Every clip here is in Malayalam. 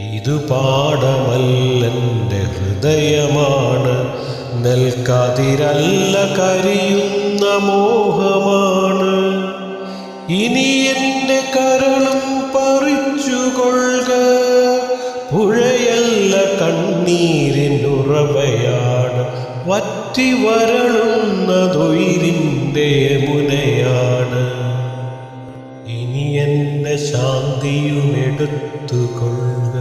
ഇതു പാഠമല്ലെൻ്റെ ഹൃദയമാണ്, നെൽക്കതിരല്ല കരിയുന്ന മോഹമാണ്. ഇനി എൻ്റെ കരളും പറിച്ചുകൊള്ളുക, പുഴയല്ല കണ്ണീരിനുറവയാണ്, വറ്റി വരളുന്നതൊയിരിൻ്റെ യമുനയാണ്. ഇനി എൻ്റെ ശാന്തിയുമെടുത്തുകൊള്ളുക,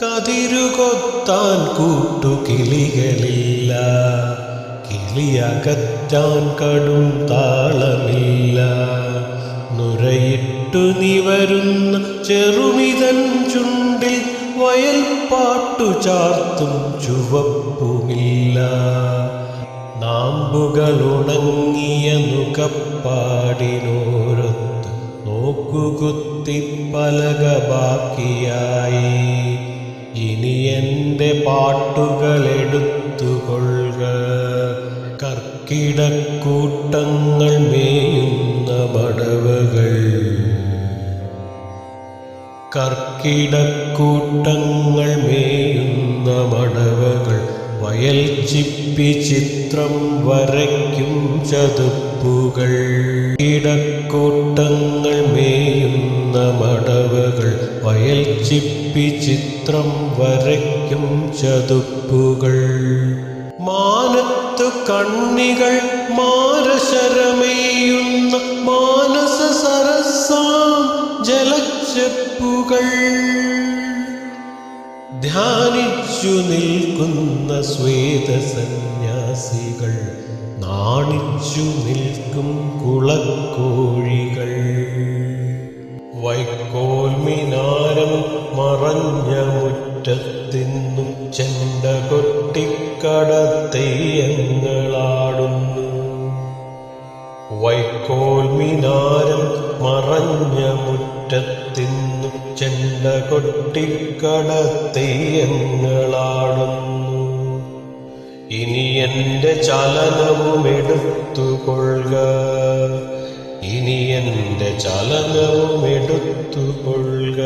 കതിരുകൊത്താൻ കൂട്ടുകിളികളില്ല, കിളിയകറ്റാൻ കടും താളമില്ല. നുരയിട്ടു നിവരുന്ന ചെറുമിതൻ ചുണ്ടിൽ വയൽപ്പാട്ടു ചാർത്തും ചുവപ്പുമില്ല. നാമ്പുകളുണങ്ങിയ നുകപ്പാടിനോരൊത്ത് നോക്കുകുത്തി പലക ബാക്കിയായി. ഇനി എൻ്റെ പാട്ടുകളെടുത്തുകൊള്ളുക, കർക്കിടക്കൂട്ടങ്ങൾ മേയുന്ന മടവകൾ, കർക്കിടക്കൂട്ടങ്ങൾ മേയുന്ന മടവകൾ. വയൽ ചിപ്പി ചിത്രം വരയ്ക്കും ചതുപ്പുകൾ, കർക്കിടക്കൂട്ടങ്ങൾ മേയുന്ന മടവകൾ. വയൽ ചിപ്പി ചിത്രം വരയ്ക്കും ചതുപ്പുകൾ. മാനത്തു കണ്ണികൾ മാരശരമേയുന്ന മാനസ സരസാം ജലച്ചെപ്പുകൾ. ധ്യാനിച്ചു നിൽക്കുന്ന ശ്വേതസന്യാസികൾ, നാണിച്ചു നിൽക്കും കുളക്കോഴികൾ. വൈക്കോൽ മിനാരം മറഞ്ഞ മുറ്റത്തിന്നും ചെണ്ട കൊട്ടിക്കടത്തെയ്യങ്ങളാടുന്നു. വൈക്കോൽ മിനാരം മറഞ്ഞ മുറ്റത്തിന്നും ചെണ്ട കൊട്ടിക്കടത്തെയ്യങ്ങളാടുന്നു. ഇനി എൻ്റെ ചലനവും എടുത്തുകൊള്ളുക, ഇനി എൻ്റെ ചലനവും എടുത്തുകൊള്ളുക.